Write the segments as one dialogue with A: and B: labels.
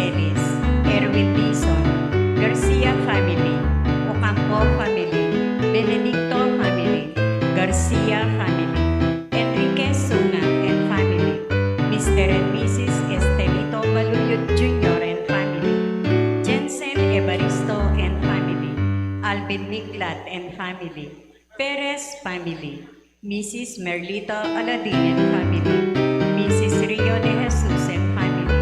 A: Celis, Erwin Dizon, Garcia family, Ocampo family, Benedicto family, Garcia family, Enrique Sunga and family, Mr. and Mrs. Estelito Baluyot Jr. and family, Jensen Evaristo and family, Alvin Miklat and family, Perez family, Mrs. Merlita Aladin and family, Mrs. Rio de Jesus and family,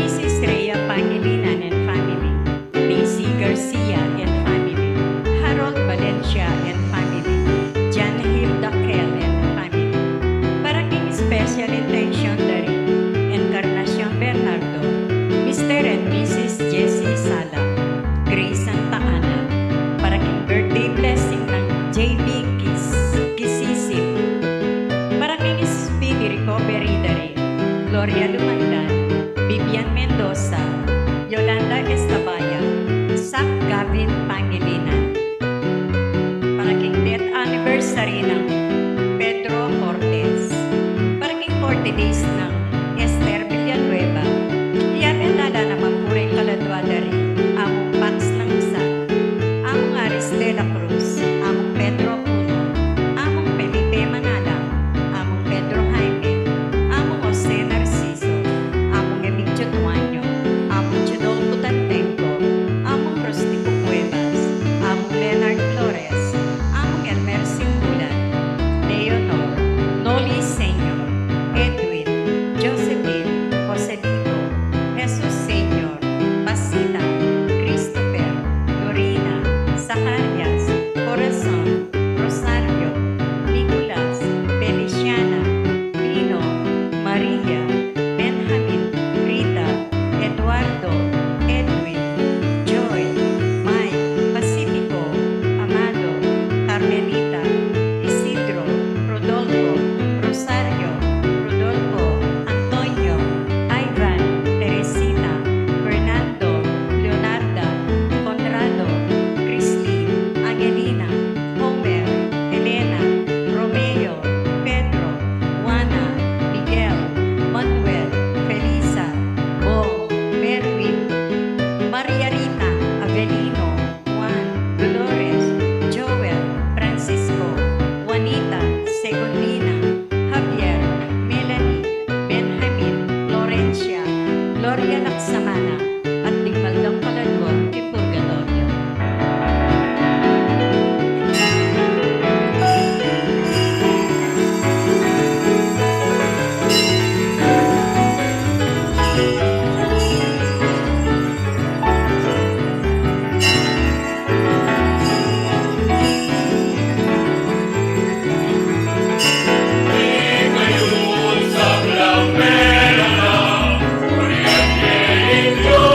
A: Mrs. Rhea Pangilinan and family, Daisy Garcia and family, Harold Valencia and family, John Hilda Kell and family. Para king special intention dari Encarnacion Bernardo, Mr. and Mrs. Jessie Sala, Grace Santa Ana. Para king birthday blessing ng JB Kisisip. Para king speedy recovery dari Gloria Lumandan, Vivian Mendoza, Yolanda Estabaya, Sak Gavin Pangilinan. Para king death anniversary ng Pedro Cortez. Para king 40 days ng Esther Villanueva. Iyan ang dala na magpuray kaladwa dari among Pax ng isa. Among Aris de la Cruz, among Pedro Puno, among Felipe Manala, among Pedro Jaime, among Jose Narciso, among Emilio Tuaño, among Chidolfo Tantenco, among Rostico Cuevas, among Leonard Flores, among Elmer Simbulan, Leonor, Noli Senior, Edwin, Josephine, Joselito, Jesus Senior, Pasita, Christopher, Norina, Zacarias, Corazon, Rosario, Nicolas, Feliciana, Pino, Maria, Benjamin, Rita, Eduardo, Edwin, Joy, Mike, Pacifico, Amado, Carmelita, Isidro, Rodolfo, Rosario, Rodolfo, Antonio, Ivan, Teresita, Fernando, Leonarda, Conrado, Christine, Angelina, Homer, Elena, Romeo, Pedro, Juana, Miguel, Manuel, Felisa, Bong, Merwin, Maria Rita, Avelino, Juan, Dolores, Joel, Francisco, Juanita, Segundina, Javier, Melanie, Benjamin, Florencia, Gloria Laksamana, at Tingmaldang Kaladwa, Purgatorio.
B: Ngayon sa Blamera na, Uriat Yerito,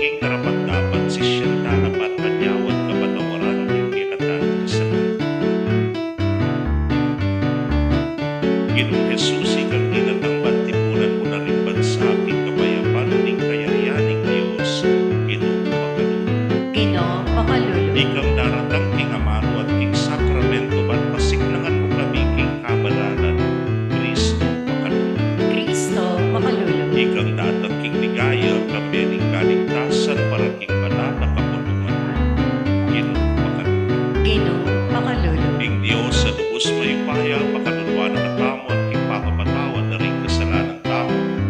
B: king karapat-dapat si siyenta dapat kanyawan kapatawaran ng kikatan sa Ginoong Jesus, ikang inatangbat tipunan mo na rin bansa aking kabayapan ng kayariyaning Diyos, Ginoong Pakalulu.
A: Ginoo Pakalulu.
B: Ikang daratang king amaro at king sakramento ba't pasiklangan mo kami king kabalanan, Kristo Pakalulu.
A: Kristo Pakalulu.
B: Ikang datang king ligaya, kambening kaligtasan para king banal na kapulungan, Ginoong Pakalulu.
A: Ginoo Pakalulu.
B: King Diyos sa lubos may paya, pakaluluan na katamo at king pakapatawad na rin kasalanan tao.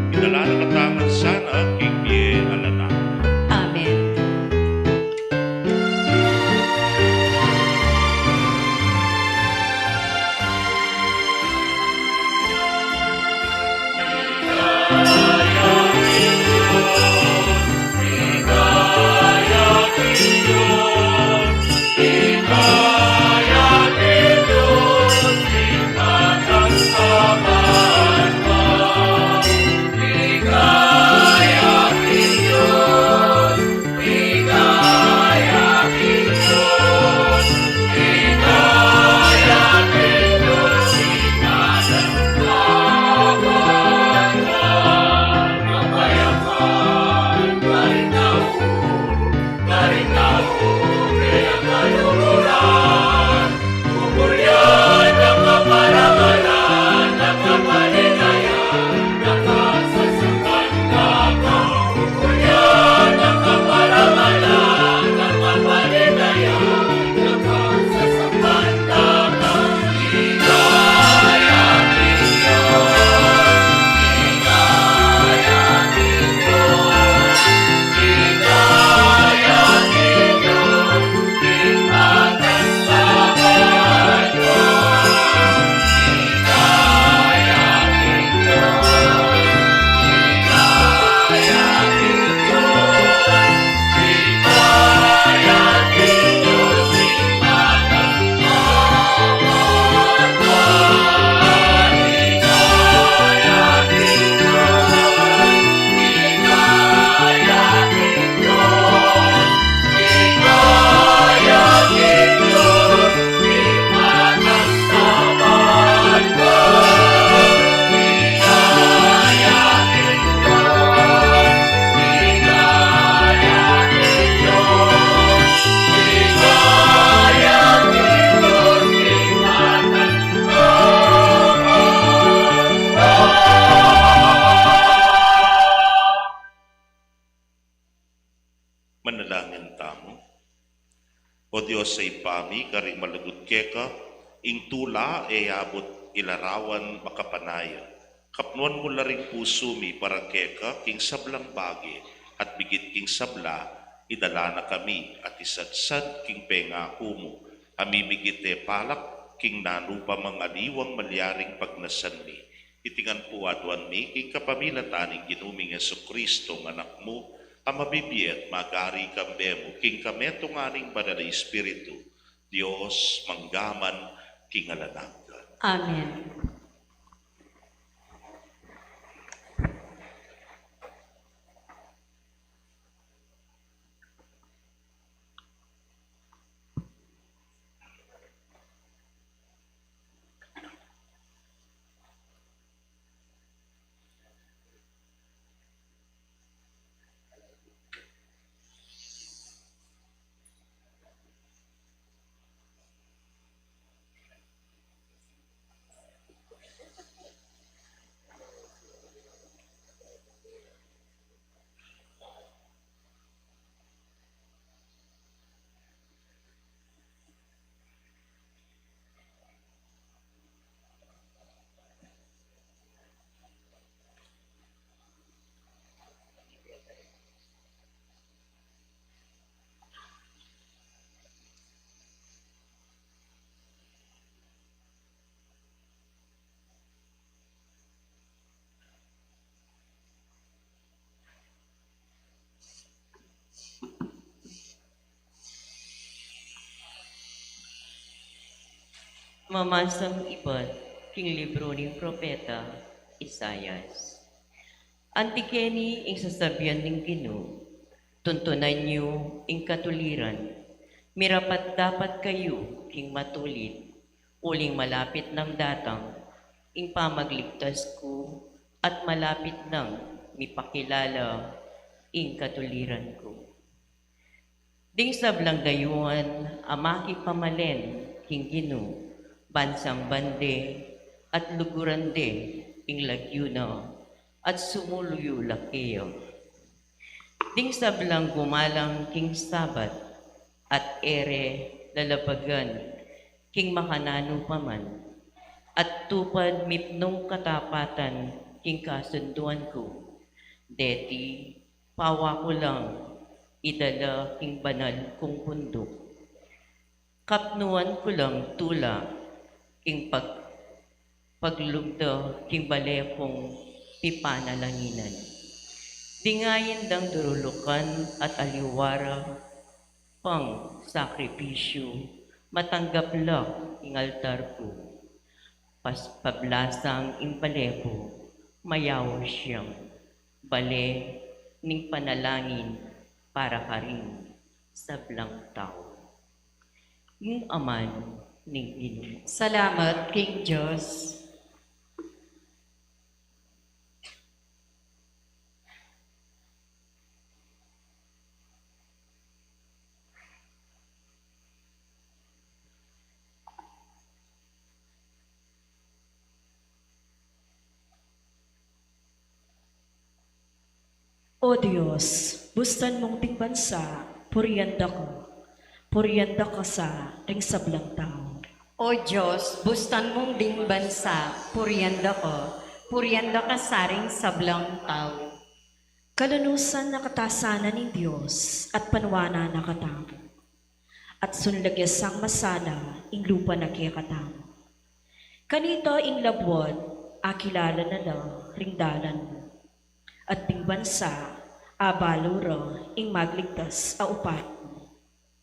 B: Pinala na katangan sana, king Pie Alana.
A: Amen.
B: Manalangin tamo. O Diyos sa ipami, karing malagod keka, ing tula e abot ilarawan makapanaya. Kapnuan mo laring puso mi para keka, king sablang bagi, at bigit king sabla, idala na kami, at isadsad king pengako mo. Amibigit e palak, king nanupa mga liwang malyaring pagnasan mi. Itingan po aduan mi, king kapamilataning ginuming Jesucristo, anak mo, ang mabibiyat magari kambemo, king kameto nganing banal na Espiritu, Diyos manggaman king alanagdan.
A: Amen.
C: Mamasang iban, king libro ni Propeta Isayas. Antikeni ing sasabihan ng Ginoo, Tuntunan niyo ing katuliran, mirapat dapat kayo king matulit, uling malapit ng datang, ing pamagligtas ko, at malapit nang mipakilala ing katuliran ko. Ding sablang dayuan, amaki pamalen, king ginu, bansang bande, at lugurande, ing lagyuna, at sumuluyo lakiyo. Ding sablang gumalang king sabat, at ere lalabagan, king makanano paman, at tupad mipnong katapatan, king kasunduan ko. Deti, pawa ko lang, idala king banal kong pundok. Kapnuan ko lang tula, king paglugda, king bale kong pipanalanginan. Dingayin dang durulukan at aliwara, pang sakripisyo, matanggap lang ing altar ko. Pablasang ing balepo, mayaw siyang bale ning panalangin para karing sablang tao. Yung aman ning Ginoo.
A: Salamat, King Diyos.
D: O Diyos, bustan mong ting bansa, purianda ka sa ring sablang tao.
A: O Diyos, bustan mong ding bansa, puryanda ka saring sablang tao.
D: Kalunusan na katasanan ng Diyos at panwana na katamo. At sunlagyasang masana ing lupa na kaya katamo. Kanito ing labwad, akilala na lang ring dalan mo. At ting bansa, abalura ing magligtas a upat mo.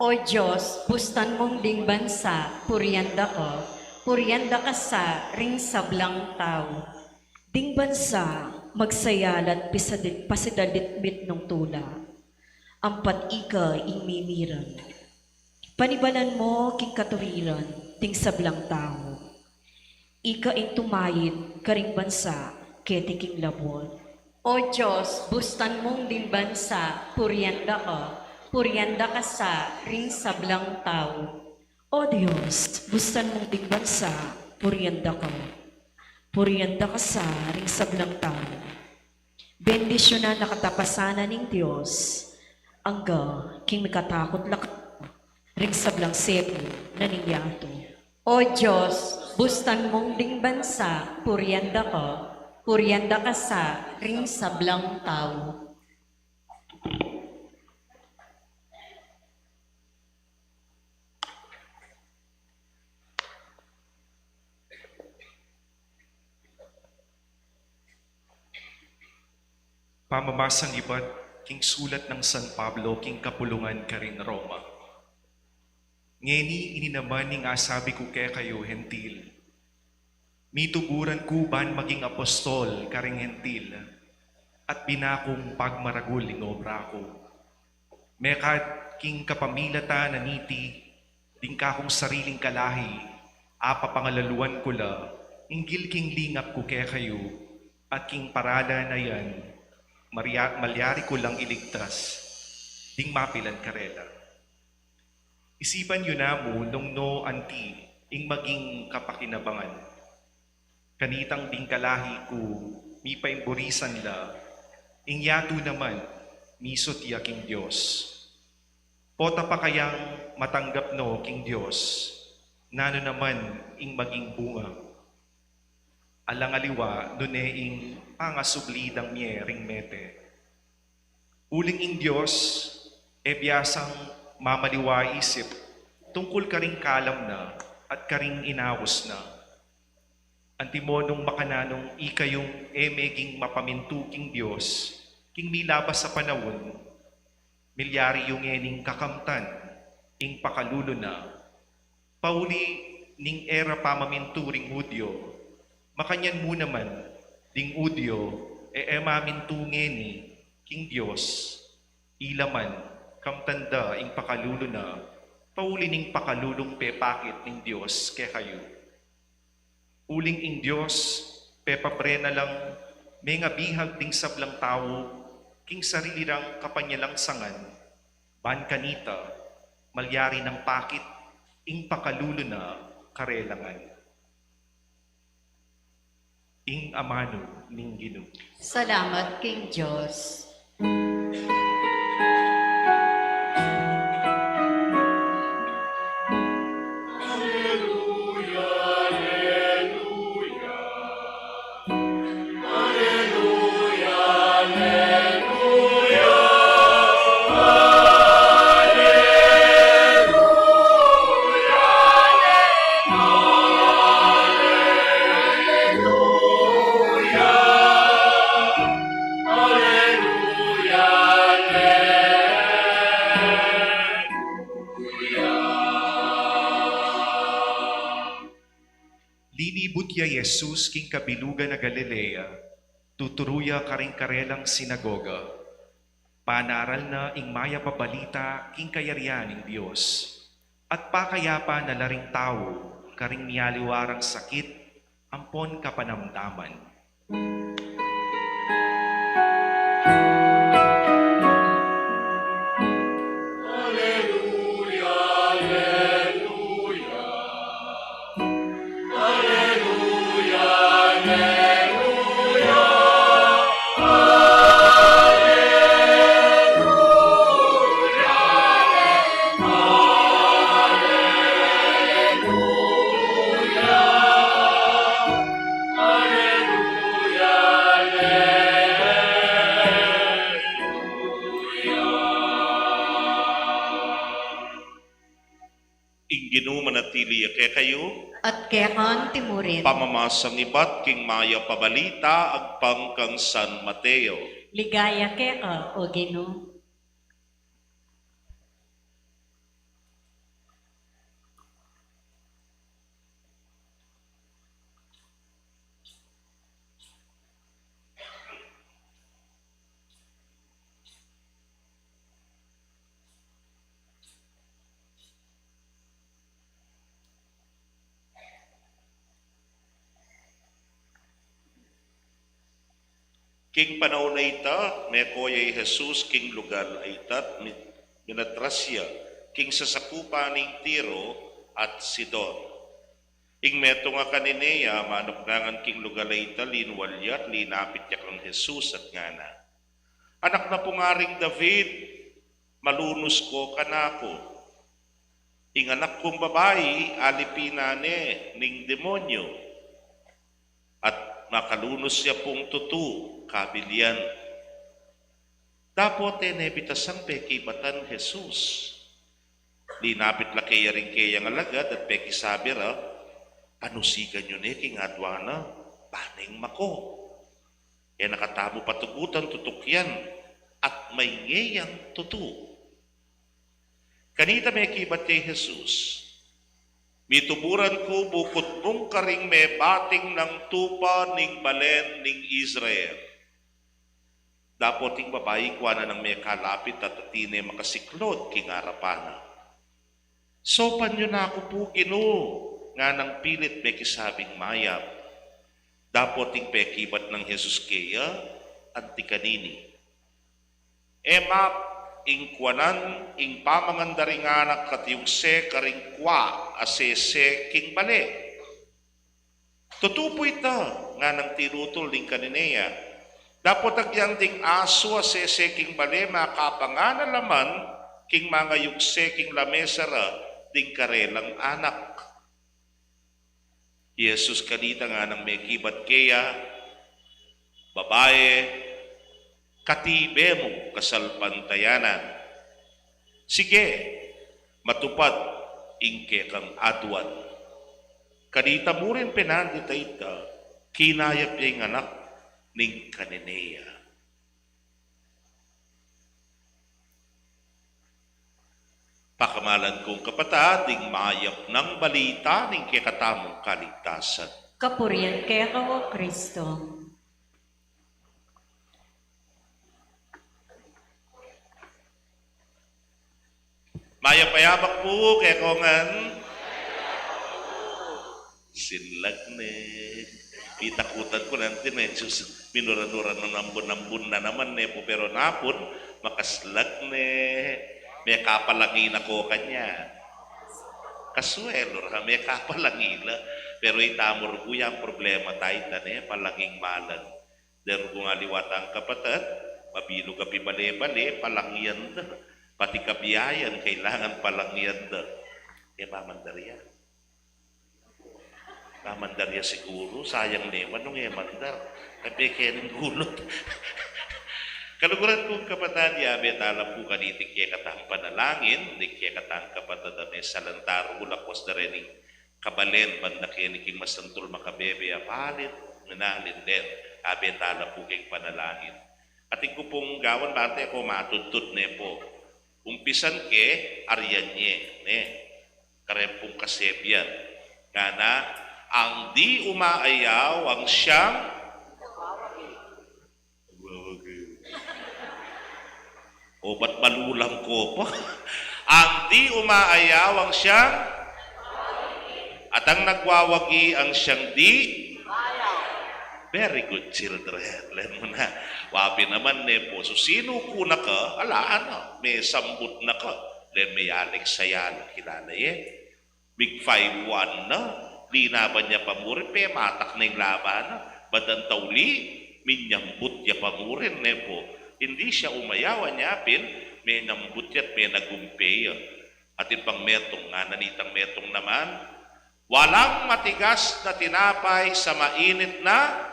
A: O Diyos, bustan mong ding bansa, puryanda ka sa ring sablang tao.
D: Ding bansa, magsayalat pasidalitbit ng tula. Ampat ika ing mimiran. Panibalan mo king katuriran, ting sablang tao. Ika ing tumayid, karing bansa, keti king labwad.
A: O Diyos, bustan mong ding bansa, puryanda ka sa ring sablang tao.
D: O Diyos, bustan mong ding bansa, puryanda ka sa ring sablang tao. Bendisyonan na katapasanan ng Diyos, angga king mikatakot lakat ring sablang sepo na ningyato.
A: O Diyos, bustan mong ding bansa, puryanda ka sa ring sablang tao.
E: Pamamasang iba't king sulat ng San Pablo king kapulungan karin Roma. Ngeni ini naman ning asabi ko kaya kayo hentil. Mituguran ko ban maging apostol karing hentil at binakong pagmaragul ing obra ko. Mekad king kapamilata na niti ding kakong sariling kalahi apa pangalaluan ko la inggil king lingap ko kaya kayo at king parada na yan malyari ko lang iligtas, ding mapilan karela. Isipan yun na mo nung no anti, ing maging kapakinabangan. Kanitang ding kalahi ko, mi paimburisan la, ing yato naman, misot ya king Diyos. Pota pa kayang matanggap no king Diyos, nano naman ing maging bunga. Alangaliwa ing pangasublidang miering mete. Uling ing Diyos, biyasang mamaliwa isip, tungkol karing kalam na at karing inawos na. Antimonong makananong ikayong meging mapamintuking Diyos, king milabas sa panahon, milyari yung ening kakamtan, ing pakalulo na, pauli ning era pamaminturing Hudyo, makanyan mo naman, ding udyo, mamintungeni, king Diyos, Ilaman, kamtanda, ing pakalulo na, pauli ning pakalulong pepakit ning Diyos ke kayo. Uling ing Diyos, pepabre na lang, may nga bihag ding sablang tao, king sarili rang kapanyalang sangan, ban kanita, malyari ng pakit, ing pakalulo na karelangan. Ing amano ning Ginoo.
A: Salamat King Diyos.
E: Linibot ya Jesus king kabilugan na Galilea, tuturuya karing karelang sinagoga. Panaral na ing maya pabalita king kayarian ing Diyos. At pakayapa na laring tao, karing niyaliwarang sakit, ampon kapanamdaman.
B: Ing manatili ke kayo,
A: At kekan timurin,
B: pamamasang ibat king maya pabalita agpang kang San Mateo.
A: ligaya keka o Ginoo.
B: King panahon na ita, may koyay Jesus king lugar ay tat, minatrasya, king sasakupa ning Tiro at Sidon. Ing meto nga kanineya, manupnangan king lugar ay ita, linwalyat, linapit yak ng Jesus at ngana. Anak na pungaring David, malunos ko kanako. Ing anak kong babae, alipinane ning demonyo. At makalunos siya pong tutu, kabilian. Dapote nebitasang pekibatan Jesus. Linapit la kaya rin kaya nga lagad at pekisabi ra, panusigan nyo ne king adwana, paning mako. E nakatamo patugutan tutukyan at may ngayang tutu. Kanita may kibat kay Jesus. Mituburan ko bukod mong karing may bating ng tupa ning balen ning Israel. Dapat ting babae kwa na ng may kalapit at atine makasiklod king arapana. Sopan nyo na ako po Ginoo, nga ng pilit may kisabing mayap. Dapat ting pekibat ng Jesus kaya, anti kanini. Emap, ing kwanan, ing pamangandaring anak katiyugse karing kwa, asese king bale. Tutupo ita, nga ng tirutol ning kanineya. Dapat agyang ding aso asese king bale, makapangana laman, king mga yugse king lamesara, ding karelang anak. Jesus kanita nga ng may kibat kaya, babae, katibe mo kasalpantayanan. Sige, matupad ingke kang adwan. Kanita mo rin pinandita ita, kinayap niya yung anak ning kanineya. Pakamalan kong kapatid, ding mayap ng balita ning kikatamong kaligtasan.
A: Kapurian keka o Kristo.
B: Maya payabak po, kaya kongan. Sinlag ne. Itakutan ko nanti medyo minura-nura ng nambun-nambun na naman ne po. Pero napon, makaslag ne. May kapalangin ako kanya. Kasuelo ra, may kapalangin na. Pero itamor ko yung problema tayo na ne, palanging malan. Dahil kung aliwat ang kapatid, mabilo ka pibale-bale, palangyan na. Pati kabiyayan, kailangan palangyan na. Mamandarya. Mamandarya siguro, sayang naman nung emandar. Kabi kayanin gulot. Kaluguran kong kapatid, yabet alam po kanitik kaya katang panalangin, dik kaya katang kapatid na may salantaro, ulakwas na rin kabalen, banda kiniking masantol makabebe, apalit, nanalin din, abet alam po kayong panalangin. At ko pong gawan bate ako matutut ne po. Umpisan ke, aryan nye, ne, karempong kasebyan. Nga ang di umaayaw ang siyang o ba't malulang ko po? Ang di umaayaw ang siyang at ang nagwawagi ang siyang di very good children. Len mo na. Wabi naman ne po. So sino ko na ka? Ala ano? May sambut na ka. Len may Alex Sayalo. Kilala Big 5-1 na. Di na ba niya pamurin? Pe matak na yung laban na. Badan tauli. Minyambut niya pamurin ne po. Hindi siya umayaw, anyapin, may nambut at may nagumpay. At pang metong nga, nanitang metong naman, walang matigas na tinapay sa mainit na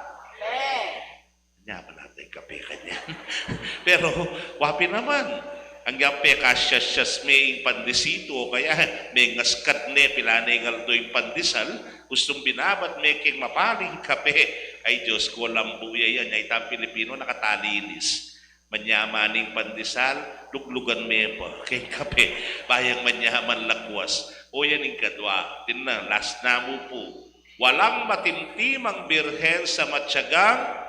B: kanya ba natin kape kanya? Pero, wapi naman. Ang gape kasyas may pandisito, kaya may ngaskat ne, pilanay ngaldo yung pandisal, gustong binabat, may king mapaling kape. Ay Diyos ko, lambuya yan, ay tang Pilipino nakatalinis. Manyamaning pandesal, luglugan mepa, kay kape, bayang manyaman lakwas. O yan yung kadwa, tinan, last na mo po. Walang matimtimang birhen sa matyagang,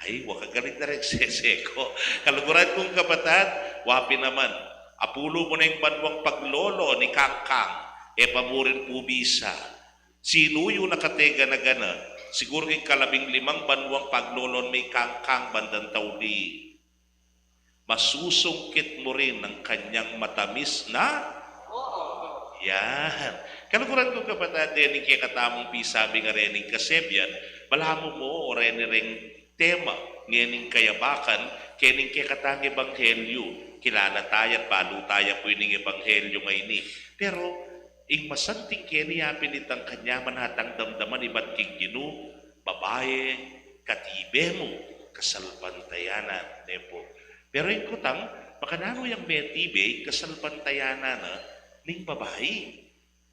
B: ay, wakagalit na rin seseko. Kaluguran kong kapatid, wapi naman, apulo mo na yung banwang paglolo ni Kangkang, pamurin po bisa. Sino yung nakatega na gana? Siguro yung 15 banwang paglolon may Kangkang bandang tauli. Masusungkit mo rin ng kanyang matamis na? Yan. Kaluguran ko kapatid, din kaya katamong pisabi nga rin yung kasebyan, balamo mo o rin tema, ngayon kayabakan, kening kaya katang ebanghelyo, kilala tayo at balo tayo po yung ebanghelyo ngayon. Pero, ing masanting keniya pinitang kanya manhatang damdaman iba't king ginu, babae, katibe mo, kasalpantayanan, nepo. Pero yung kutang, makanano yung metibe, kasalpantayanan na, ning babae.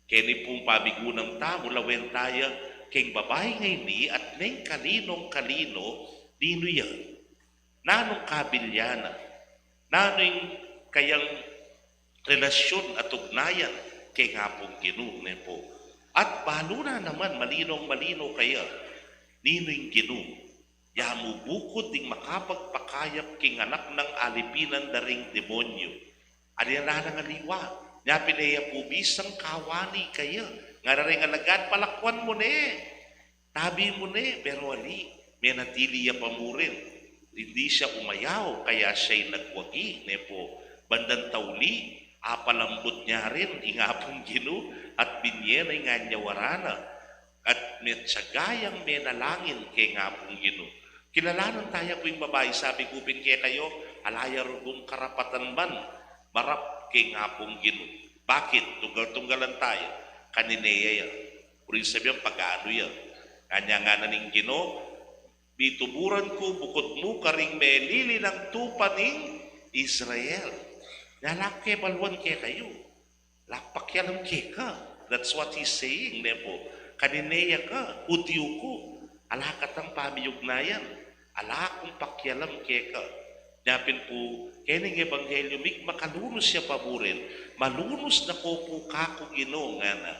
B: Keni pong pabigunang tamo, lawen tayo, king babae ngayon at ning kalinong-kalino, dino yan. Nanong kabilyana, nanong kayang relasyon at ugnayan, kay nga pong ginu, po. At balo na naman, malinong-malino kaya, nino yung ginu. Yamu bukod ding makapagpakayap king anak ng alipinan daring demonyo. Aliyala ng aliwa, niya pinaya po bisang kawani kaya. Nga rin alagad, palakwan mo ne. Tabi mo ne, pero ali, may natili ya pamurin. Hindi siya umayaw, kaya siya'y nagwagi, ne po. Bandang tauli, apalambot niya rin, ingapong ginu, at binyen ay nga niya warana. At may tsagayang may nalangin kay ngapong ginu. Kilalanan tayo po yung babae, sabi kupin kaya kayo, alaya rugong karapatan man, marap kay ngapong ginu. Bakit? Tunggal-tunggalan tayo. Kanineya yan. Purin sabihan, pag-ano yan. Kanya nga naning ginu, bituburan ko bukod mo karing melili ng tupaning Israel. Nalaki balwan kaya kayo. Lakpakyalam kaya ka. That's what he's saying, nepo. Kanineya ka, hudyo ko. Alakat ang pamiyugnayan. Alakong pakyalam kaya ka. Napin po, kening ebanghelyo, mig makalunos siya paburin. Malunos na ko po kako ginoo nga na.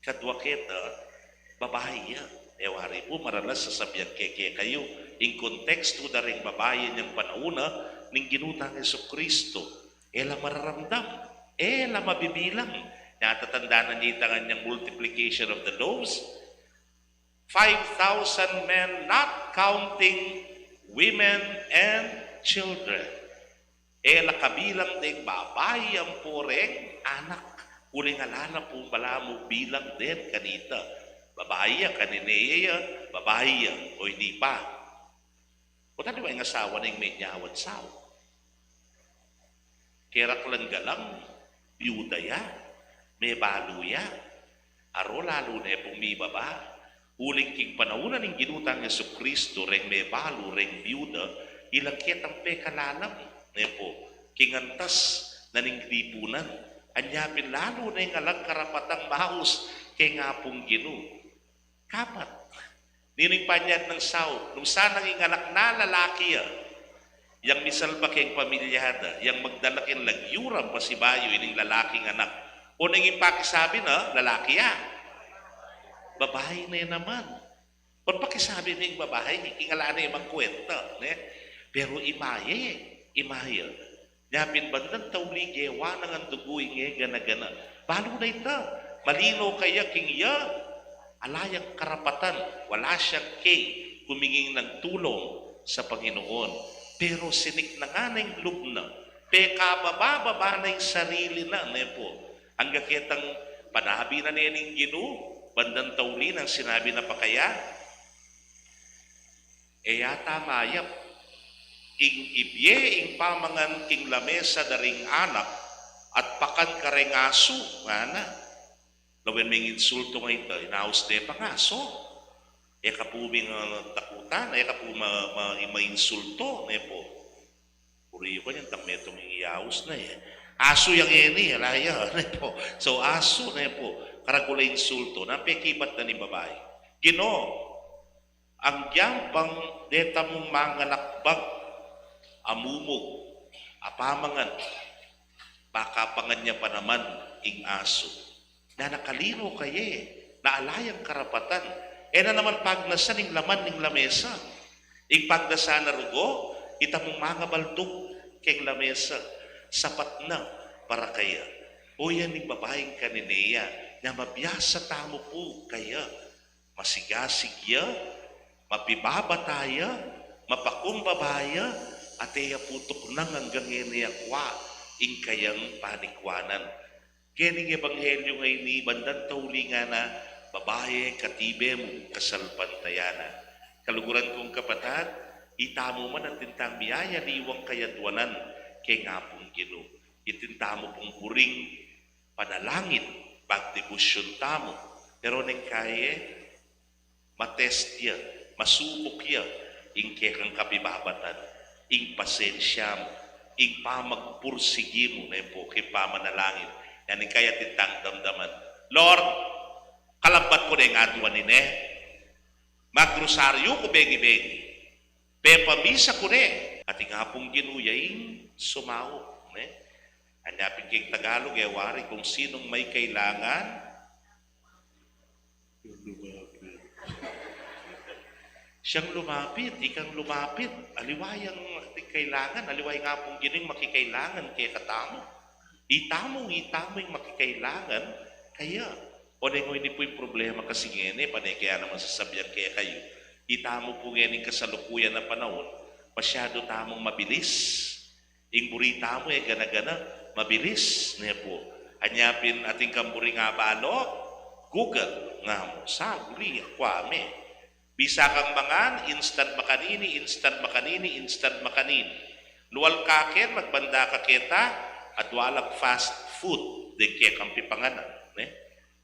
B: Kadwaketa, babae yan. Ewari po, maralas sasabihan kaya kayo. In konteksto na rin babae niyang panauna, ning ginutang Jesu Kristo. Ela mararamdam. La mabibilang. Natatandaan na niya ang kanyang multiplication of the loaves. 5,000 men, not counting women and children. Kabilang din babae ang poreng anak. Uling alala po pala mo bilang din kanita. Babae yan, kanineya yan, babae yan, o hindi pa. O tali ba yung asawa na yung may nyawad sao? Kerak lang galang, yuda ya, may balo ya. Aro lalo na pong may baba. Uling king panaunan ng ginutang Yesu Kristo, reng may balo, reng biyuda, ilang kitang pekalalam. Nepo, kingantas na ning lipunan. Anyapin lalo na yung alang karapatang mahus kay nga pong ginu. Kapat. Nining panyad ng sao, nung sanang yung anak na lalaki yang misalba kayong pamilyada, yang magdalakin lagyuram pa si Bayo, ining lalaking anak. O nang yung pakisabi na, lalaki babae na yan naman. O pakisabi na yung babae, ikingala na yung mga kwenta. Pero imaye. Yapin bandang tawli gewa nang ang dugoy nge gana-gana. Balo na ito. Malino kaya king ya. Alayang karapatan. Wala siyang kay kuminging ng tulong sa Panginoon. Pero sinik na nga na yung lubna. Pekababa na yung sarili na. Nepo. Ang gakitang panabi na niya ng ginu. Bandang tawli nang sinabi na pa kaya. Yata mayap. Ing ibye, ing pamangan king lamesa daring anak, at pakan kareng aso, nga na. Lawen may insulto nga ito, inaos de pa nga aso. Kapuming takutan, kapu ma-insulto, po. Puriyo ko niyan, tametong iaos na Aso yang ini, alaya, po. So aso, po, karagula insulto, napekibat na ni babae. Gino, ang yampang deta mong mga nakbag, amumog, apamangan, bakapangan niya pa naman ing aso. Na nakalino kaye, naalayang karapatan. Na naman pagnasan ing laman ning lamesa. Ing pagnasan na rugo, itamong mga baldog keng lamesa. Sapat na para kaya. O yan ning babaeng kanineya, na mabiyasa tamo po kaya. Masigasig ya, mapibabataya, mapakumbabaya, at putok nang hanggang iniyakwa ing kayang panikwanan. Kening ebanghelyo ngay ni bandang tauli nga na babae katibe mo kasalpantayana. Kaluguran kong kapatad, itamo man ang tintang biyaya liwang kayadwanan kay nga pong gino. Itintamo pong puring panalangin pagdebusyon tamo. Pero neng kaye, matest ya, masubok ya, ing kekang kabibabatan. Ing pasensya mo, ing pamagpursigi mo na po, kay pamanalangin. Yan ang kaya tintang damdaman. Lord, kalabat ko na yung adwan ni Magrosaryo ko bengi-bengi. Pepamisa ko na at ingapong ginuyain sumawo. Hanapin kayong Tagalog, wari kung sinong may kailangan, siyang lumapit, ikang lumapit, aliwayang kailangan, aliway nga pong gining makikailangan kaya katamo. Itamo yung makikailangan, kaya. O na hindi po yung problema kasi ngene, panay kaya naman sasabihan kaya kayo. Itamo po ngayon kasalukuyan na panahon, masyado tamong mabilis. Ing burita mo gana-gana, mabilis. Niya po, anyapin ating kamburi nga balo, Google nga mo, saguli, kwame. Bisa kang mangan, instant makanini. Luwal kaken, magbanda ka kita, at walang fast food, di kaya kang pipanganan.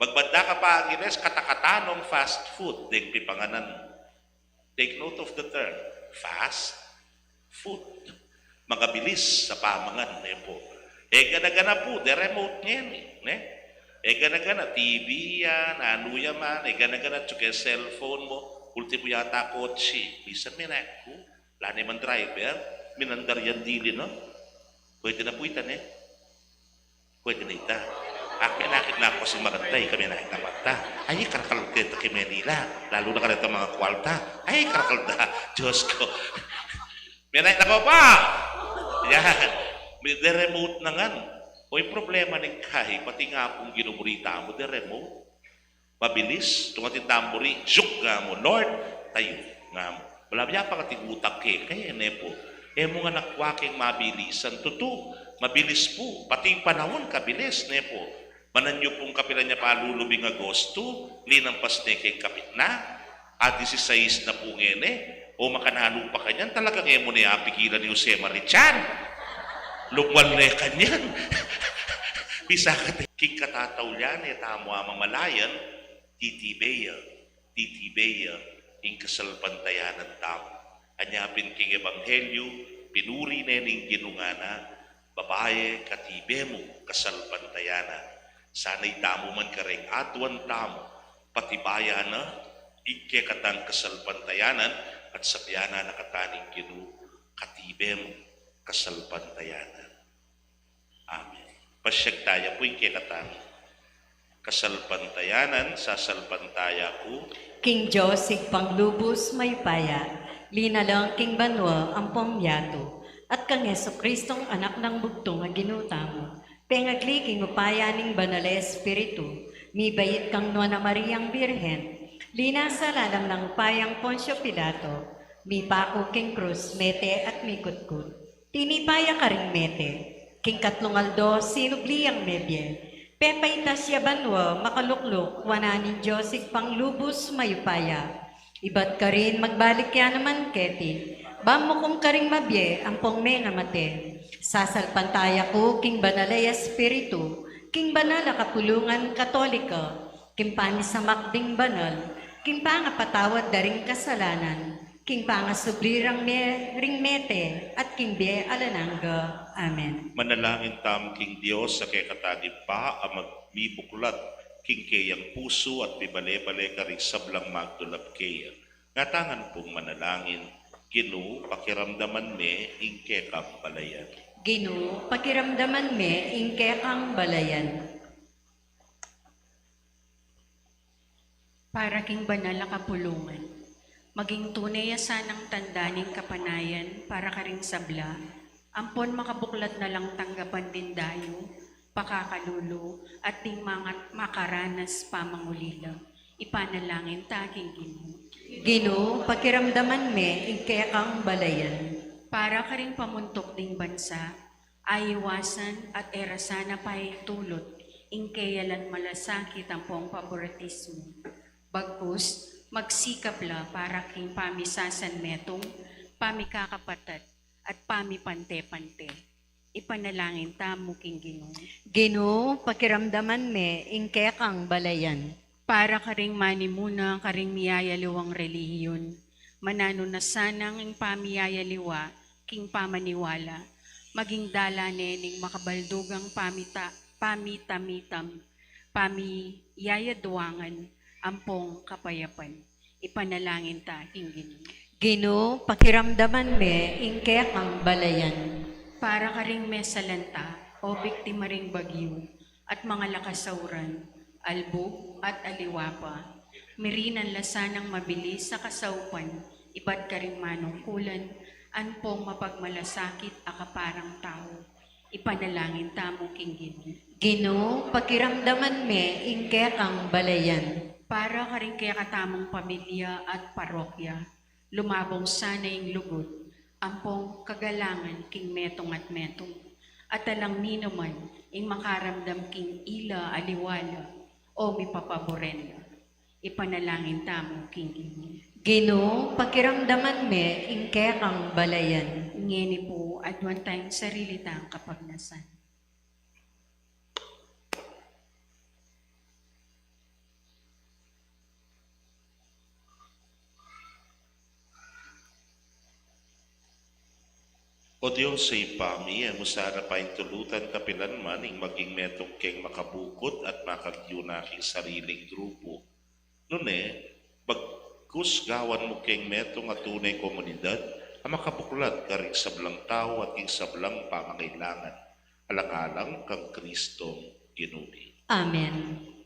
B: Magbanda ka pa ang ines, katakatanong fast food, di pipanganan. Take note of the term, fast food. Magabilis sa pamangan, po. Gana-gana po, the remote niyan, gana-gana, TV yan, ano yaman, gana-gana, tsaka cellphone mo, ultimo yata kotse. Bisan may nakko. Wala naman driver. Minandar yan dili, no? Pwede na po ita, Pwede na ita. Nakit na ako si Magantay. Kami nakit na mata. Ay, karakalog kita kay Manila. Lalo na kanita mga kwalta. Ay, karakalda. Diyos ko. May nakit na ko pa. Yan. May remote na nga. O yung problema ng kay, pati nga kung ginumurita mo, dire mo, mabilis, tungatin tamburi, syuk nga mo, Lord, tayo nga mo. Wala biya pa katigutak kaya ne po. Mo nga nakwaking mabilisan, tuto, mabilis po, pati yung panahon, kabilis, ne po. Manan nyo pong kapilan niya palulubing Agosto, linang pasnekeng kapit na, at 16 na po ngene, o makanalo pa kanyan, talaga ngayon mo na apikilan ni Jose Marichan. Lukwal na kanyan. Bisa ka king katataw yan, tamo amang malayan, titibeya, ing kasalpantayan ng tao. Anyapin king ebanghelyo, pinuri nening ginungana, babae katibe mo, kasalpantayana. Sana'y tamo man kareng atuan tamo, patibaya na, ikekatang kasalpantayanan, at sabyana nakataning ginu, katibe mo, kasalpantayanan. Amen. Pasyag tayo po yung kekatang kasalpantayanan, sasalpantaya ko,
A: King Joseph Panglubos Maypaya, linalang King Banwa ang pomyato, at kang Yeso Kristong anak ng bugtong nga ginutamo, pengagli king upaya ning banal na espiritu, mi bayit kang Nuana Mariang Birhen, lina sa lalang ng payang Poncio Pilato, mi pako king krus, mete at mi kutkut, tinipaya ka ring mete, king katlungaldo sinugliyang mebye, pepayta siya banwa, makalukluk, wananin Joseph Panglubos Mayupaya. Iba't ka rin magbalik ya naman keti, bamo kong karing mabye, ang pongme nga mate. Sasalpantaya ko, king banalay espiritu, king banala kapulungan katolika, king panisamak ding banal, king pangapatawad daring kasalanan, king pangasubrirang ring mete, at king be alananga. Amen.
B: manalangin tam king Diyos sa kekatagin pa ang magbibuklat king kayang puso at bibale-bale ka rin sablang magdulap kaya. Ngatangan pong manalangin, Ginu, pakiramdaman me, ingke kang balayan.
A: Gino, pakiramdaman me, ingke kang balayan.
F: Para king banal na kapulungan, maging tunay sanang tandaning kapanayan para karing sabla, ampon makabuklat na lang tanggapan din dayo, pakakalulo, at ding mga makaranas pamangulila, ipanalangin taking Ginoo.
A: Gino, pakiramdaman me, ingke kang balayan.
F: Para karing pamuntok ding bansa, aiwasan at erasana tulot, ingkeyalan malasakit ang pong favoritismo. Bagkus, magsikapla para king pamisasan metong, pamikakapatat, at pamipante-pante. Ipanalangin tamo king Ginoo.
A: Gino, pakiramdaman me, ingke kang balayan.
F: Para karing manimuna karing miyayaliwang relihiyon, manano na sanang ang pamiyayaliwa, king pamaniwala, maging dala nening makabaldugang pamitamitam, pamiyayadwangan, ampong kapayapan. Ipanalangin ta, king Ginoo.
A: Gino, pakiramdaman me, ingke kang balayan.
F: Para karing mesalanta o biktima ring bagyo at mga lakasauran, albog at aliwapa, mirinan lasanang mabilis sa kasaupan, iba't karing manungkulan, anpong mapagmalasakit akaparang tao. Ipanalangin tamo king Ginoo.
A: Gino, pakiramdaman me, ingke kang balayan.
F: Para karing kaya katamong pamilya at parokya, lumabong sana yung lugod, ampong kagalangan king metong at metong, at alang ninuman ing makaramdam king ila aliwala o mipapaboren. Ipanalangin tamo king Ginoo.
A: Gino, pakiramdaman me, ingke kang balayan.
F: Ngeni po at one time sarili tang kapagnasan.
B: O Diyos sa ipami, ang musara pa yung tulutan kapilan man, ing maging metong keng makabukod at makagyo na aking sariling grupo. Nune, bagkus gawan mo keng metong at tunay komunidad, ang makabuklat ka rin sablang tao at ing sablang pangangailangan. Alang-alang kang Kristong Ginuli.
A: Amen.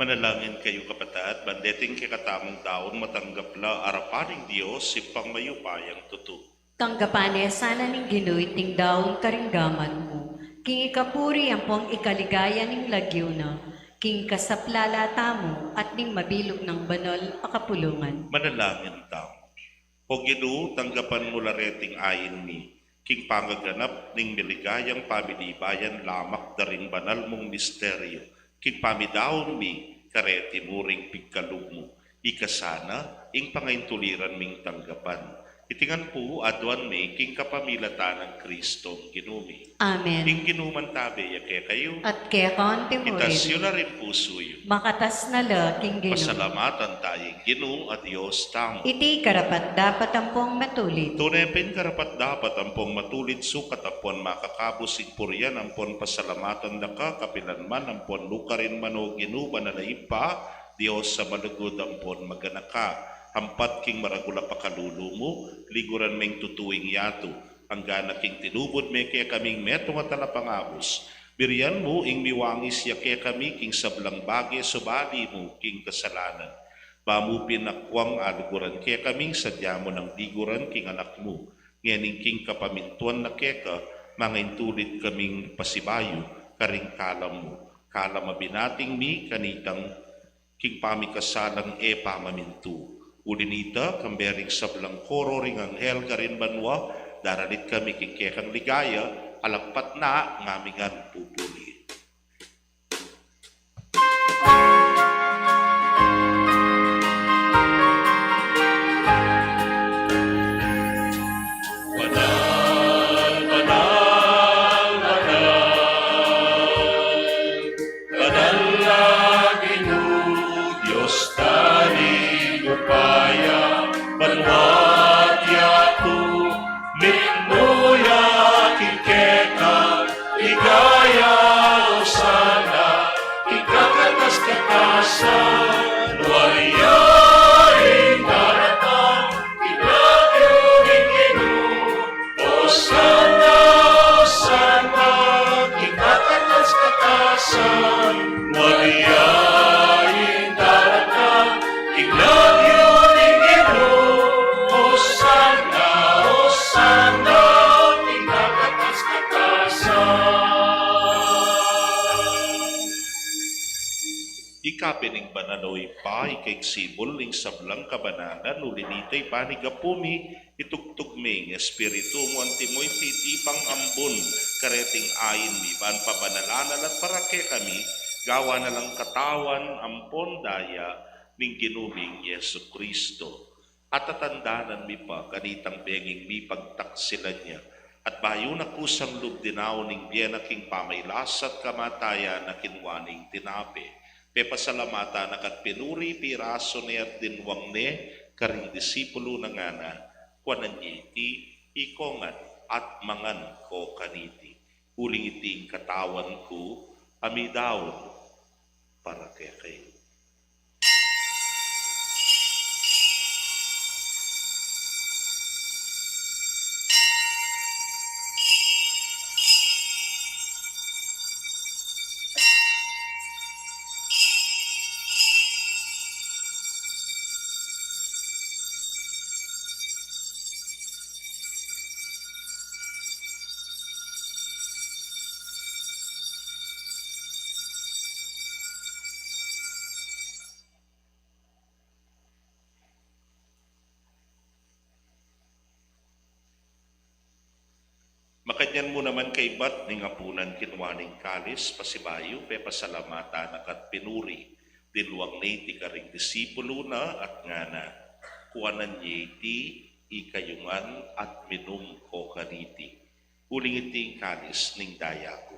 B: Manalangin kayo kapatat, bandeting kikatamong daon matanggapla arapaning Diyos si pangmayupayang tutu.
A: Tanggapane sana ning Ginoy ting daon karinggaman mo. King ikapuri ang pong ikaligaya ning lagyo na. King kasaplalata mo at ning mabilog ng banal akapulungan.
B: Manalangin tamo. O Ginoo, tanggapan mo lareting ayin mi. King pangaganap ning miligayang pamilibayan lamak daring banal mong misteryo. King pamidaon mi, kareti muring pigkalug mo. Ikasana, ing pangaintuliran ming tanggapan. Itingan po, adwan mi, king kapamilata ng Kristong ginumi.
A: Amen.
B: King ginuman tabi, yake kayo.
A: At kaya kaunti mo
B: Itasyo
A: rin,
B: na rin pusoyo.
A: makatas na la, King Ginoy.
B: Pasalamatan tayo, Ginoo at Diyos tamo.
A: Iti karapat dapat ang pong matulit.
B: Tunepin karapat dapat ampong matulid sukat apon makakabusig puryan ampon pasalamatan daka kapilanman ampon lukarin mano ginuba na naipa Dios sa malugod ampon maganaka hampat king maragula pakalulu mo liguran meng tutuing yato hanggang king tinubod me kaya kaming metong at talapangabos biryan mo ing miwangis ya kaya kami king sablang bagay subali mo king kasalanan. Pamupin akwang aliguran kaya kaming sadya mo ng diguran king anak mo. Ngayon king kapamintuan na keka, mga intulit kaming pasibayo, karing kalam mo. Kalam mabinating mi, kanitang king pamikasalang pamamintu. Ulinita, kambering sablang koro ring anghel karin banwa, daralit kami king kekang ligaya, alagpat na ngamingan pupuli. Ikapining bananoy pa, ikaigsibol ning sablang kabananan, ulinitay panigapumi, itugtugming espiritu mo antimoy titipang ambon, kareting ayin mi, ban pabanalanan at parake kami, gawa na lang katawan, ampon daya, ning ginuming Yesu Kristo. At tatandanan mi pa, kanitang beging mi pagtaksilan niya, at bayo na kusang lubdinaw ning bienaking pamaylasat kamatayan na kinwaning tinape. Pepasalamata na kat pinuri piraso ni at dinwang ne karing disipulo na nga na kwanan iti ikongan at mangan ko kaniti. Uling iting katawan ko amidaw para kay. Makanyan mo naman kay bat ning apunan kinwaning kalis, pasibayo, pepasalamata nakat pinuri, dinwang niti karing disipulo na at ngana, kuanan yeti, ikayungan at minum ko kaniti. Uling iting kalis ning daya ko.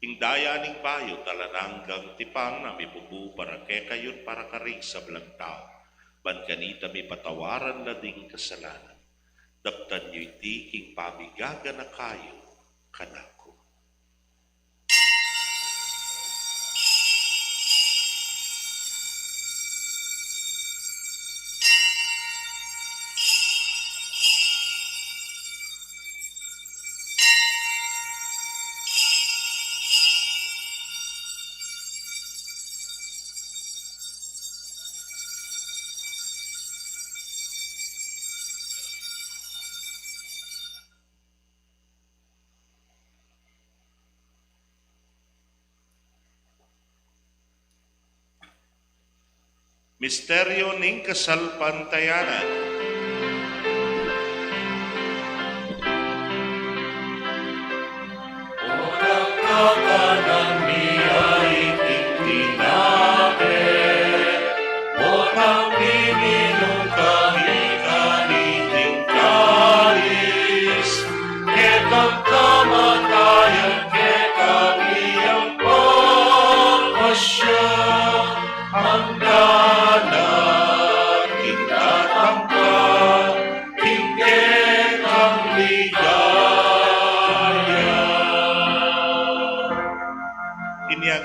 B: Ing daya ning bayo talananggang tipang na mibubu para kekayot para karing sa belang tao. Ban kanita mi patawaran na ding kasalanan. Daptan nyo iti king pabigaga na kayo kanako. Misteryo ning kasalpantayanan.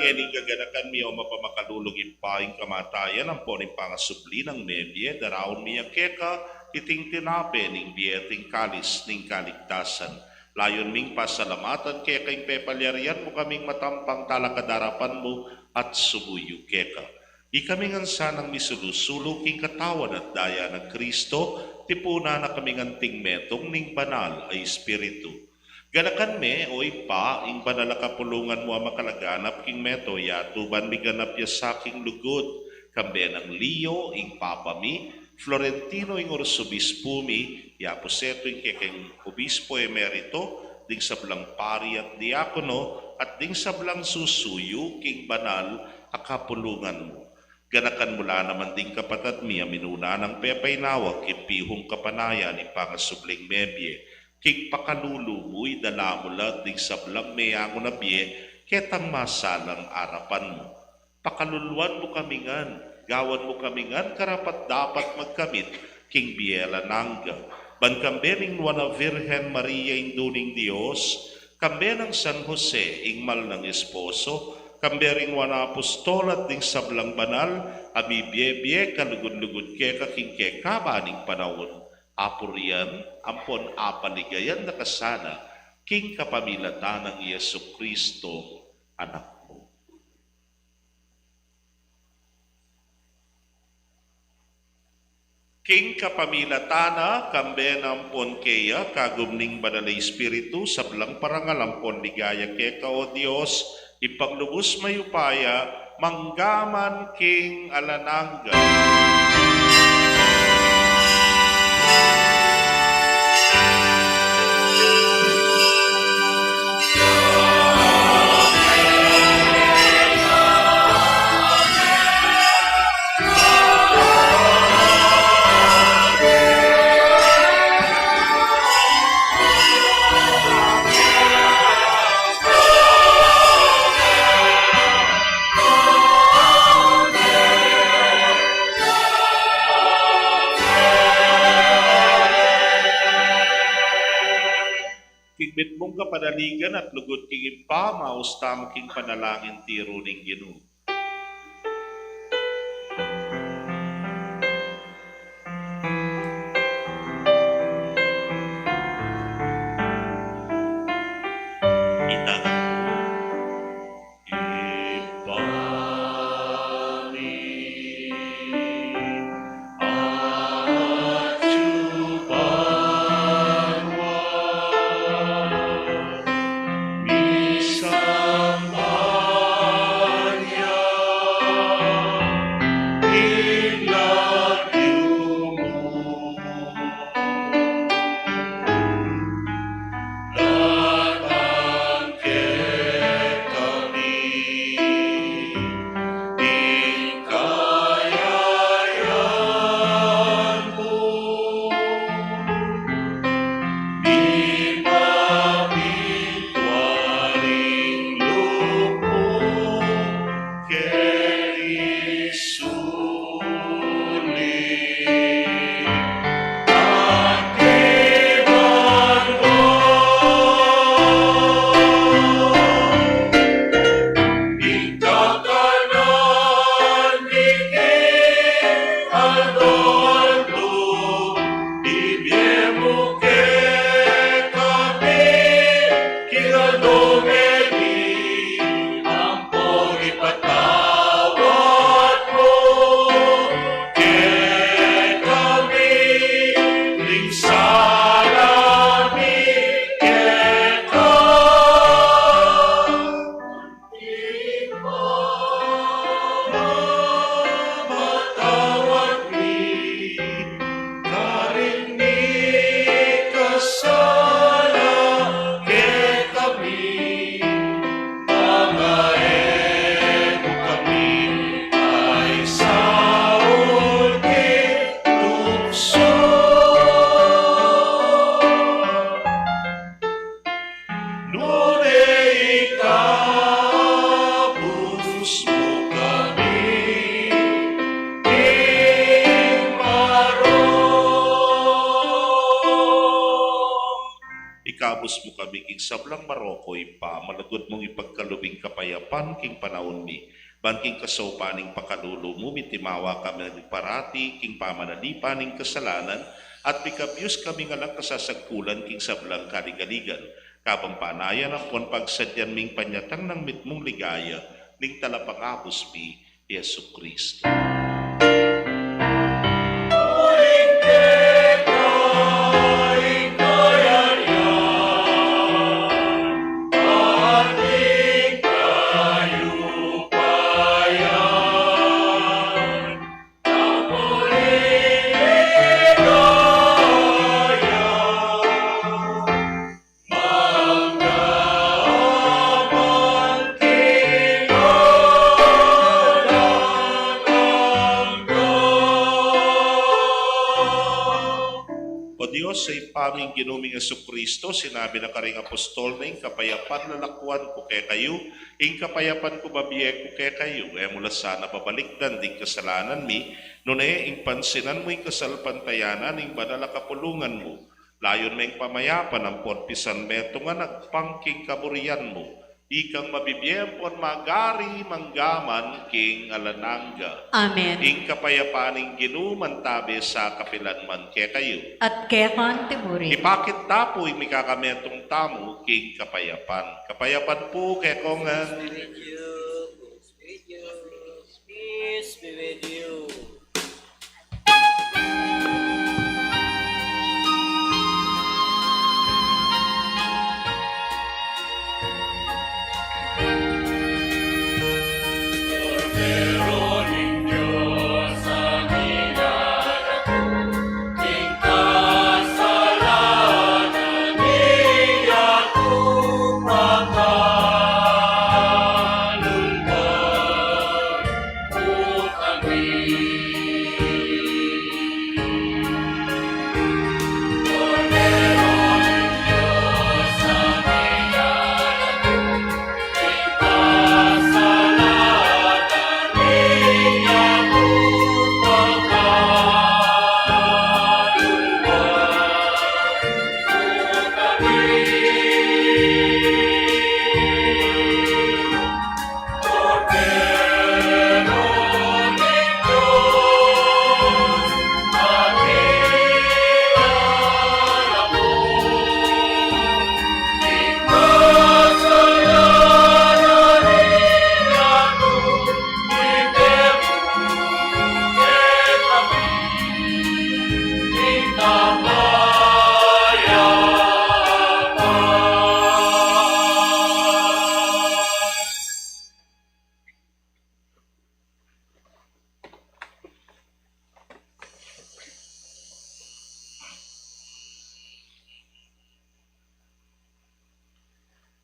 B: Ining gaganakan mi o mapamakalulog impaing kamatayan ang poning pangasubli ng nebye, daraon miya keka, iting tinape ning biyeting kalis ning kaligtasan. Layon ming pasalamatan keka ing pepalyarian mo kaming matampang talakadarapan mo at subuyo keka. Ikaming ansanang misulusulok ing katawan at daya ng Kristo, tipuna na kami nganting metong ning banal ay espiritu. Ganakan me, oy pa, ing banal kapulungan mo ang makalaganap king meto, yatuban mi ganap ya saking lugod, kambe ng Leo, ing papa mi, Florentino ing orsobispo mi, yaposeto ing kekeng obispo emerito, ding sablang pari at diakono, at ding sablang susuyo king banal akapulungan mo. Ganakan mula naman ding kapatad mi, aminuna ng pepay nawag, kipihong kapanayan, ipangasubling mebye, king pakalulu mo'y dalamulat ding sablang mayango na biye, ketang masalang arapan mo. Pakaluluan mo kamingan, gawan mo kamingan, karapat dapat magkamit, king biela nangga. Ban kambering nuana Virgen Maria induning Dios, kambe ng San Jose, ingmal ng esposo, kambering nuana apostolat ding sablang banal, abibye-bye kalugod-lugod ke kaking ke kabaning panahon. Apurian, ampon apaligayan na kasana, king kapamilatan ng Yesu Kristo, anak mo. King kapamilatana, kambe nampon keya, kagumning banalay espiritu, sablang parangalampon ligaya keka o Diyos, ipaglubos mayupaya, manggaman king alanangga. Kigbit mong kapadaligan at lugod king impa, maustam king panalangin tiro ning Ginoo. Ikabos mo kami king sablang Marokoy pa, malagod mong ipagkalubing kapayapan king panahon mi. Banking kasopaning pakalulo mo, mitimawa kami ng parati king pamanalipaning kasalanan, at bikabyos kami nga lang kasasagkulan king sablang kaligaligan. Kabang panayan ang pagsadyan ming panyatang ng mitmong ligaya, ning talapangabos mi, Yesu Kristo. Muling aming ginuming Kristo, sinabi na karing apostol na ing kapayapan lalakwan ko kay kayo, ing kapayapan ko babiye ko kay kayo. Mula sana babalikdan ding kasalanan mi, nune ing pansinan mo ing kasalpantayanan ing banala kapulungan mo. Layon may pamayapan ang porpisan meto nga nagpangking kaburian mo. Ikang mabibiyempon magari manggaman king alanangga.
A: Amen.
B: Ing kapayapaan ing ginuman tabi sa kapilanman kay kayo.
A: At kekan timuri.
B: Ipakit tapo imi kakametong tamo king kapayapan. Kapayapan po kay kongan.
G: Peace be with you.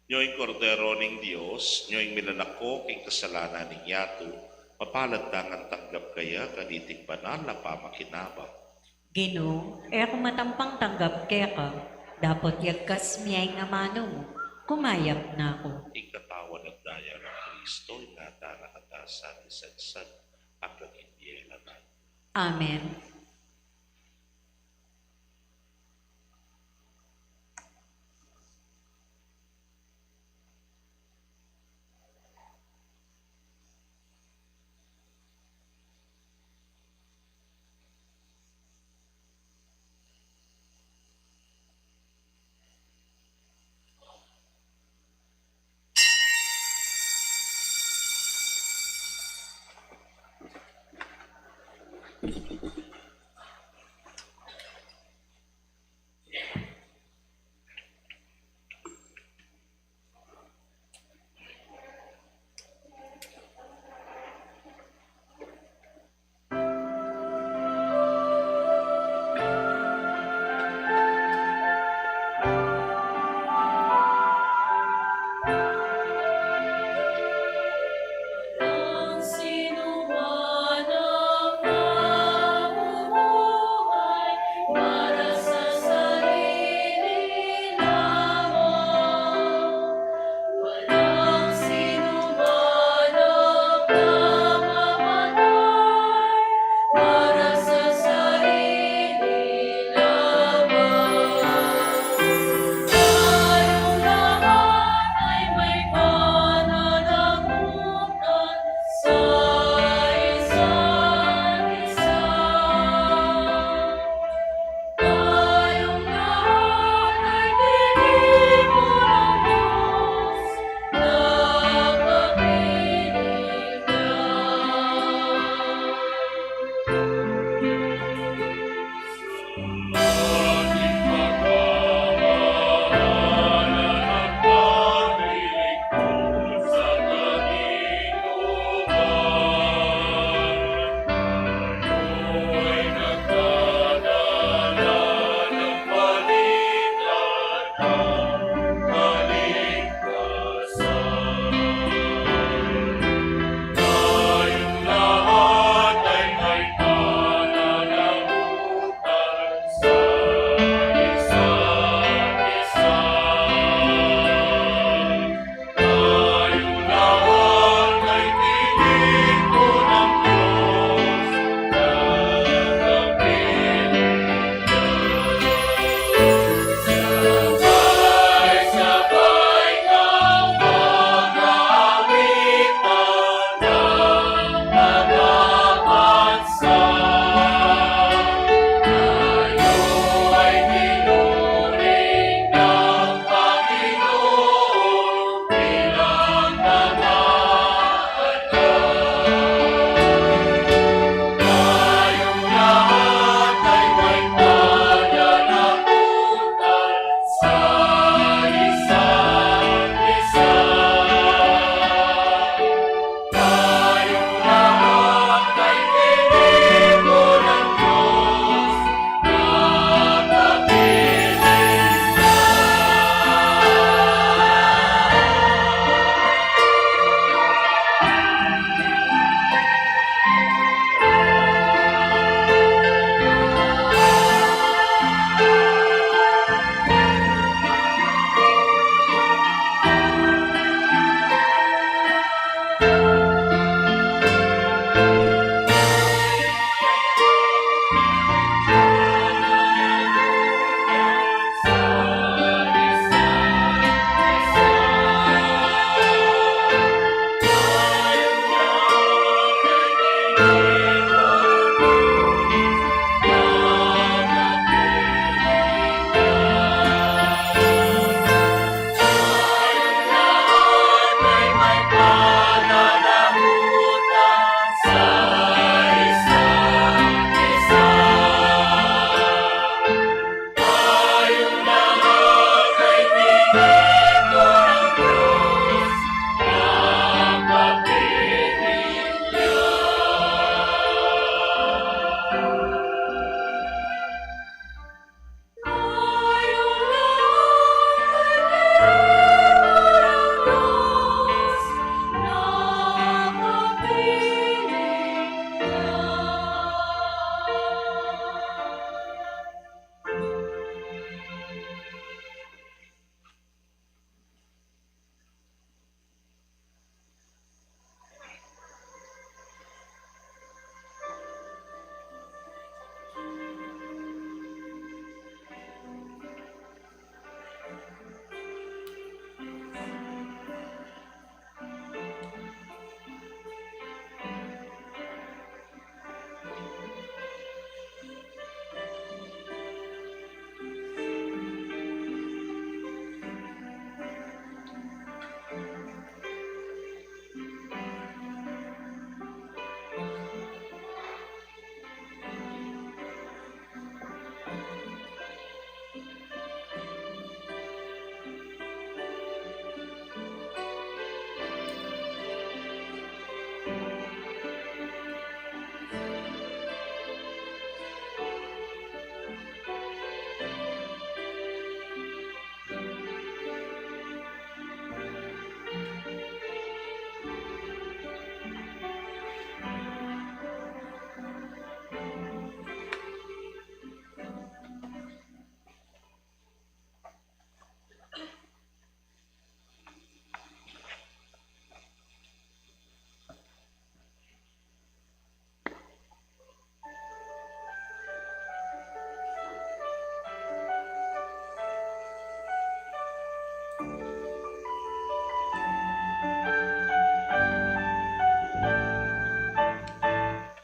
B: Nyo'y kordero ning Dios, nyo'y milalako king kasalanan ning yato, mapalad tangan tanggap kaya kaniting banal na pamakinabang.
A: Gino, kung matampang tanggap keka, dapat yagkas miyay nga mano mo, kumayap na ako.
B: Ing katawan at daya ng Kristo, ingata na katasan, isadsad, hanggang hindi laman.
A: Amen.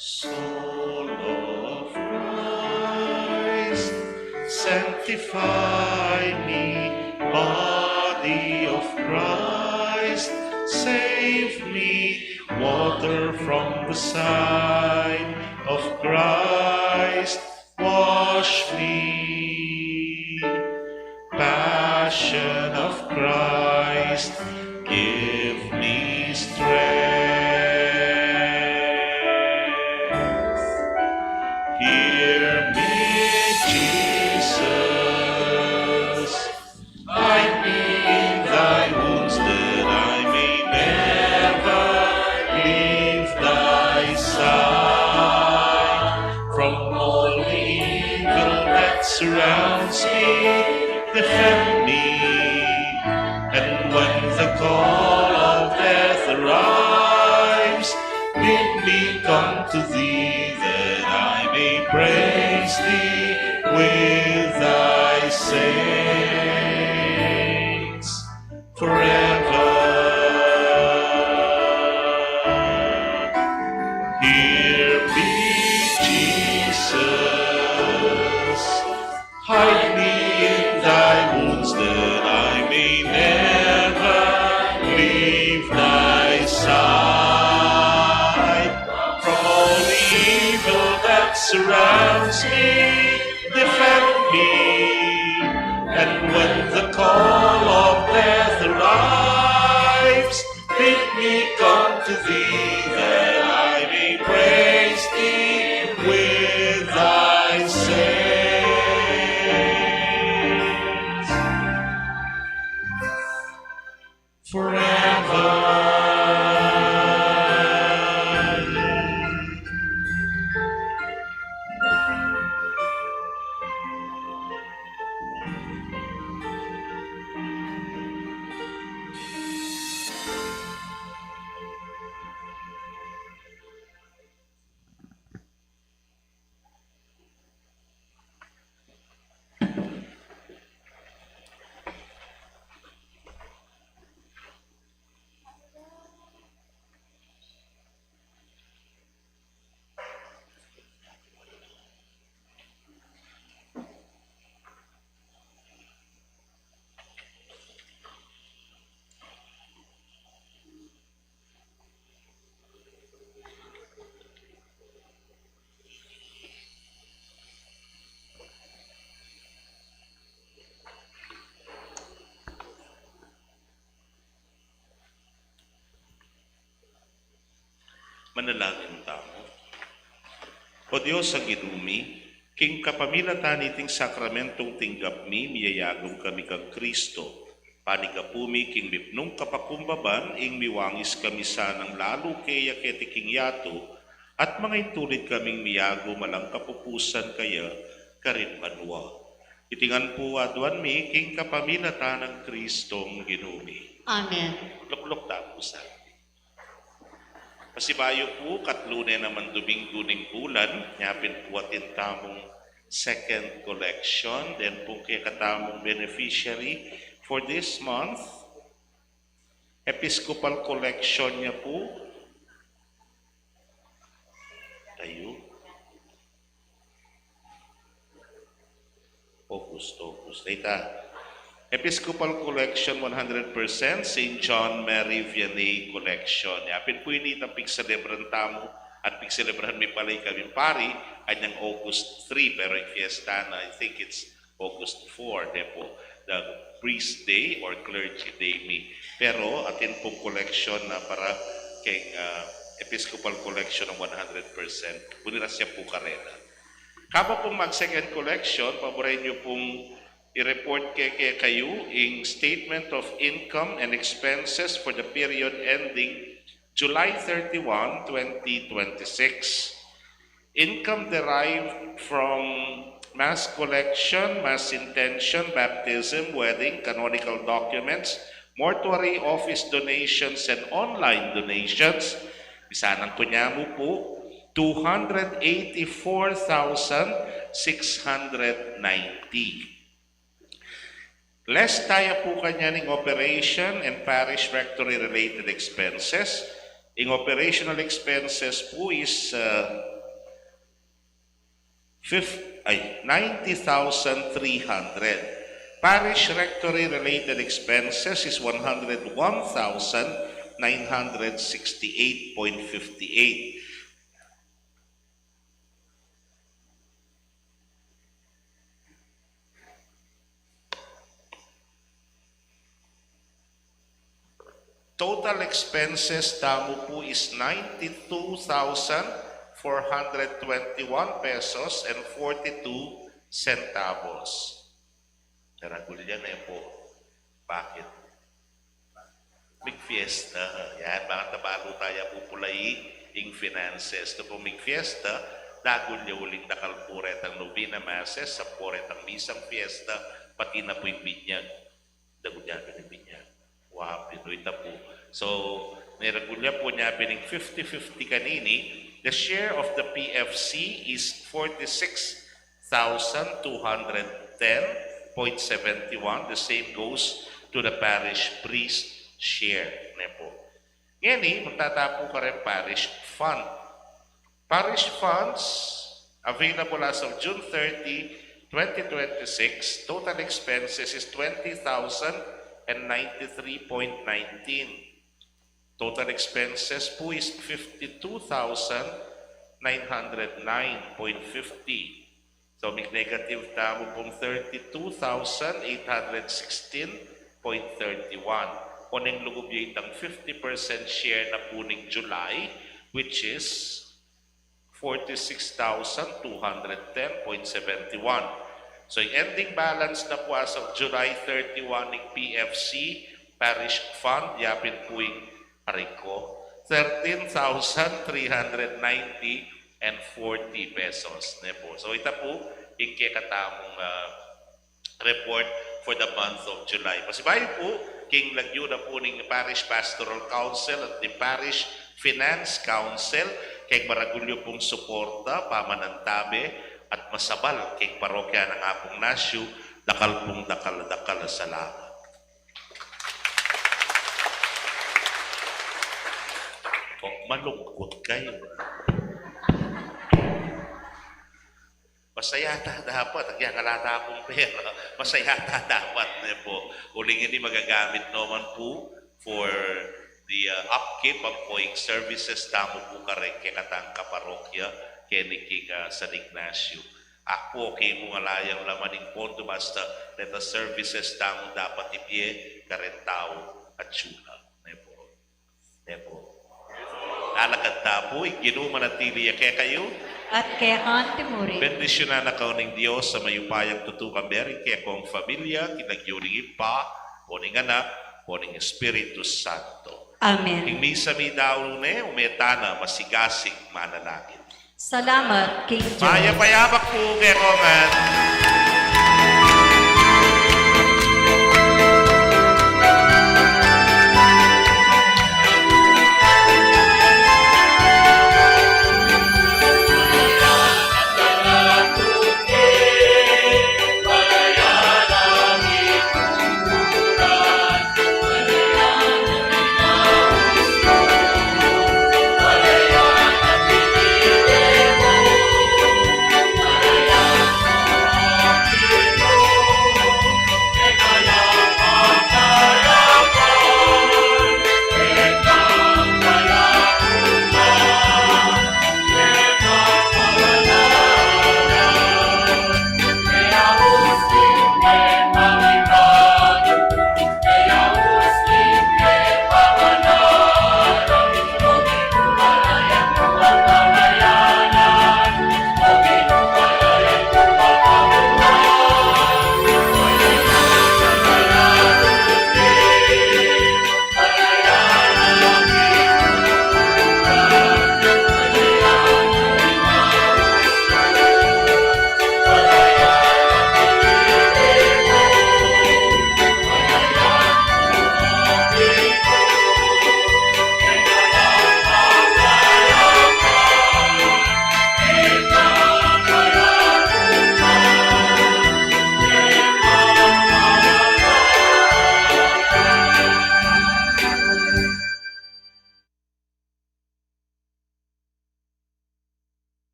B: Soul of Christ, sanctify me. Body of Christ, save me. Water from the side of Christ, wash me. Passion of Christ, give me strength. Hear me, Jesus. Hide me in thy wounds that I may never leave thy side. From all the evil that surrounds me, defend me. And when the call of death arrives, bid me come to thee, that I may praise thee with thy saints forever. Hear me, Jesus. Hide me in thy wounds, that I may never leave thy side. From all the evil that surrounds me, defend me. And when the call of death arrives, bid me come to thee, that I may praise thee with thy saints forever. Manalangin tamo. O Diyos ang inumi, king kapamilatan iting sakramentong tinggap mi, miyayagong kami kag Kristo. Panigapumi king mipnong kapakumbaban, ing miwangis kami sanang lalo kaya ketiking yato, at mga intulid kaming miyago malang kapupusan kaya karin manwa. Itingan po aduan mi, king kapamilatan ng Kristong ginumi.
A: Amen.
B: Luklok tapo sa Pasibayo po, katlune naman Domingo ning bulan, nyapin po atin tamong second collection, then po kaya katamong beneficiary for this month. Episcopal collection niya po. Tayo. Focus. Data. Episcopal Collection 100% St. John Mary Vianney Collection. Yapin po ini tapik celebran tamo at pik celebran mi palay kami pari anyang August 3 pero yung fiesta na I think it's August 4 depo the priest day or clergy day mi. Pero atin pong collection na para kay Episcopal Collection ng 100%. Punira siya po karena. Kaba pong mag second collection, paboray niyo pong i-report kayo in Statement of Income and Expenses for the period ending July 31, 2026. Income derived from mass collection, mass intention, baptism, wedding, canonical documents, mortuary office donations, and online donations. Bisanang kunyamo po, 284,690. Less tayo po kanya ng operation and parish rectory related expenses. In operational expenses po is 90,300. Parish rectory related expenses is 101,968.58. Total expenses tamo po is 92,421 pesos and 42 centavos. Naragul yan po. Bakit? Big fiesta. Yan, mga tabalo tayo pupulay ing finances. Ito po mig fiesta, dagul niya uling nakalpuret ang novena masses, sa puret ang misang fiesta, pati na po yung binyag. Dagul niya yung binyag. Wow, ito po. So, niragulya po niya pining 50-50 kanini. The share of the PFC is 46,210.71. The same goes to the parish priest share. Nepo. Ngayon, magtatapo ka rin parish fund. Parish funds available as of June 30, 2026. Total expenses is 20,093.19. Total expenses po is 52,909.50. So, may negative tamo pong 32,816.31. Kuning lugub yung itang 50% share na po ng July, which is 46,210.71. So, yung ending balance na po as of July 31 ng PFC, Parish Fund, yapin po yung Arico, 13,390.40 pesos. So, ito po, yung kikatamong report for the month of July. Pasibayo po, king lagyo na po ng Parish Pastoral Council at the Parish Finance Council, kay maragulyo pong suporta, pamanantabi, at masabal kay parokya ng Apong Nasyo, dakal pong dakal salamat. O, malungkot kayo. Masayata dapat, kaya kalata akong pera, masayata dapat po. Uling ini magagamit naman po for the upkeep of poing services tamo po karek kay katang kaparokya keniking San Ignacio. Ako kay mga layang lamaning pondo basta let the services tamo dapat ipye karentao at sula. Nepo. Alakad tapo, iginuman at tiliya kaya kayo.
A: At kay Antimuri.
B: Bendisyonan na ng Diyos sa mayupayang tutukang beri kaya kong familia, kinagyuring ipa, poning anak, poning Espiritu Santo.
A: Amen.
B: Ing misa mi daw ne, umetana, masigasig manalangin.
A: Salamat, King George.
B: Maya payabak po kay Roman.